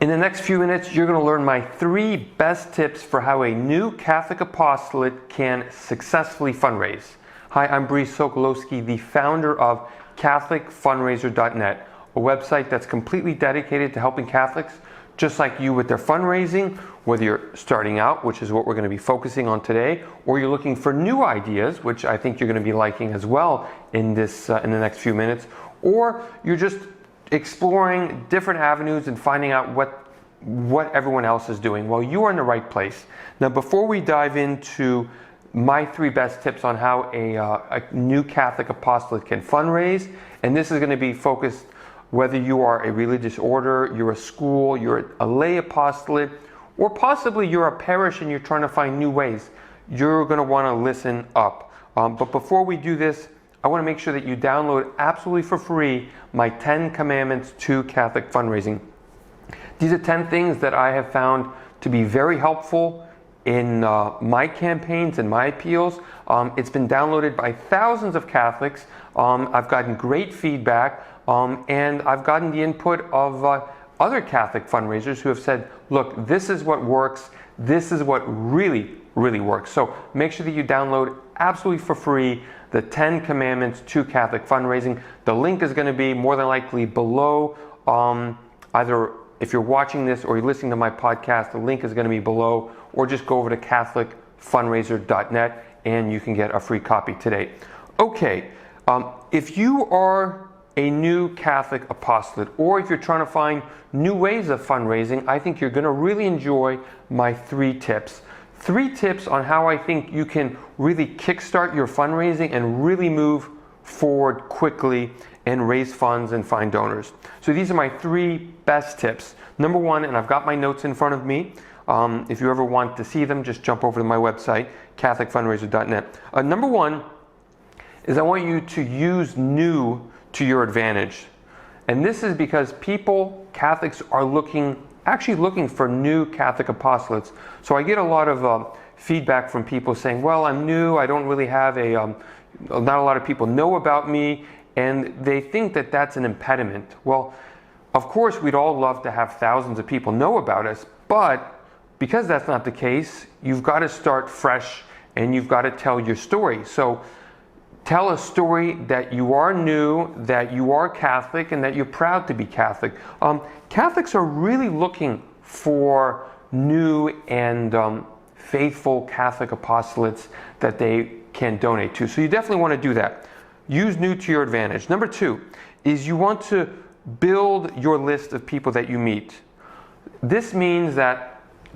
In the next few minutes, you're going to learn my 3 best tips for how a new Catholic apostolate can successfully fundraise. Hi, I'm Brice Sokolowski, the founder of CatholicFundraiser.net, a website that's completely dedicated to helping Catholics just like you with their fundraising, whether you're starting out, which is what we're going to be focusing on today, or you're looking for new ideas, which I think you're going to be liking as well in the next few minutes, or you're just exploring different avenues and finding out what everyone else is doing. Well, you are in the right place. Now, before we dive into my 3 best tips on how a new Catholic apostolate can fundraise, and this is going to be focused whether you are a religious order, you're a school, you're a lay apostolate, or possibly you're a parish and you're trying to find new ways, you're going to want to listen up. But before we do this, I want to make sure that you download absolutely for free my 10 Commandments to Catholic Fundraising. These are 10 things that I have found to be very helpful in my campaigns and my appeals. It's been downloaded by thousands of Catholics. I've gotten great feedback, and I've gotten the input of other Catholic fundraisers who have said, look, this is what works. This is what really, really works. So make sure that you download absolutely for free the 10 Commandments to Catholic Fundraising. The link is going to be more than likely below. Either if you're watching this or you're listening to my podcast, the link is going to be below, or just go over to CatholicFundraiser.net and you can get a free copy today. Okay, if you are a new Catholic apostolate, or if you're trying to find new ways of fundraising, I think you're going to really enjoy my 3 tips. 3 tips on how I think you can really kickstart your fundraising and really move forward quickly and raise funds and find donors. So these are my 3 best tips. Number 1, and I've got my notes in front of me. If you ever want to see them, just jump over to my website, CatholicFundraiser.net. Number 1 is I want you to use new to your advantage. And this is because Catholics are actually looking for new Catholic apostolates. So I get a lot of feedback from people saying, well, I'm new, I don't really have not a lot of people know about me, and they think that that's an impediment. Well, of course, we'd all love to have thousands of people know about us, but because that's not the case, you've got to start fresh and you've got to tell your story. So tell a story that you are new, that you are Catholic, and that you're proud to be Catholic. Catholics are really looking for new and faithful Catholic apostolates that they can donate to. So you definitely want to do that. Use new to your advantage. Number 2 is you want to build your list of people that you meet. This means that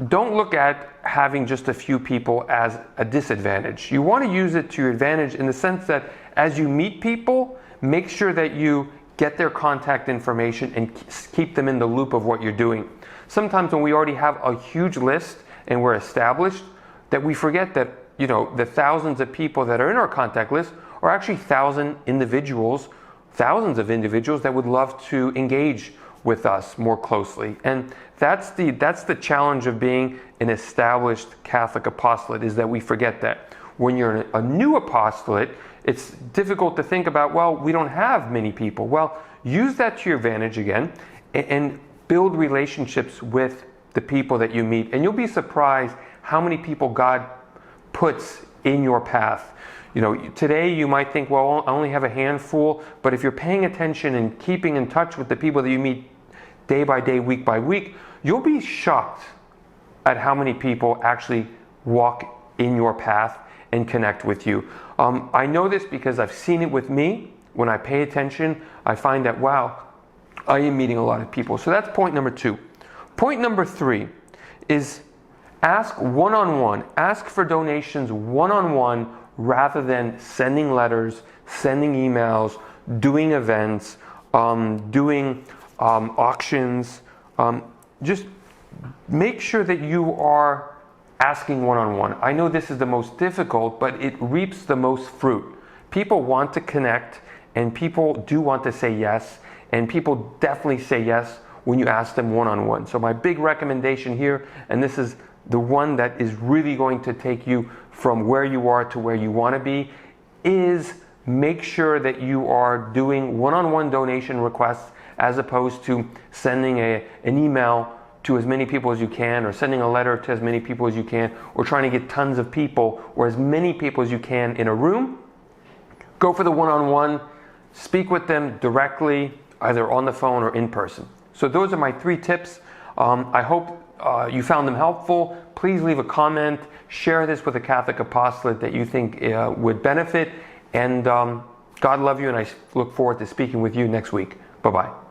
don't look at having just a few people as a disadvantage. You want to use it to your advantage in the sense that as you meet people, make sure that you get their contact information and keep them in the loop of what you're doing. Sometimes when we already have a huge list and we're established, that we forget that, the thousands of people that are in our contact list are actually thousands of individuals that would love to engage with us more closely. And that's the challenge of being an established Catholic apostolate, is that we forget that. When you're a new apostolate, it's difficult to think about, well, we don't have many people. Well, use that to your advantage again and build relationships with the people that you meet. And you'll be surprised how many people God puts in your path. Today you might think, well, I only have a handful, but if you're paying attention and keeping in touch with the people that you meet day by day, week by week, you'll be shocked at how many people actually walk in your path and connect with you. I know this because I've seen it with me. When I pay attention, I find that, wow, I am meeting a lot of people. So that's point number 2. Point number 3 is ask one-on-one. Ask for donations one-on-one rather than sending letters, sending emails, doing events, doing auctions. Just make sure that you are asking one-on-one. I know this is the most difficult, but it reaps the most fruit. People want to connect, and people do want to say yes, and people definitely say yes when you ask them one-on-one. So my big recommendation here, and this is the one that is really going to take you from where you are to where you want to be, is make sure that you are doing one-on-one donation requests as opposed to sending an email to as many people as you can, or sending a letter to as many people as you can, or trying to get tons of people or as many people as you can in a room. Go for the one-on-one, speak with them directly, either on the phone or in person. So those are my 3 tips. I hope you found them helpful. Please leave a comment, share this with a Catholic apostolate that you think would benefit, and God love you, and I look forward to speaking with you next week. Bye-bye.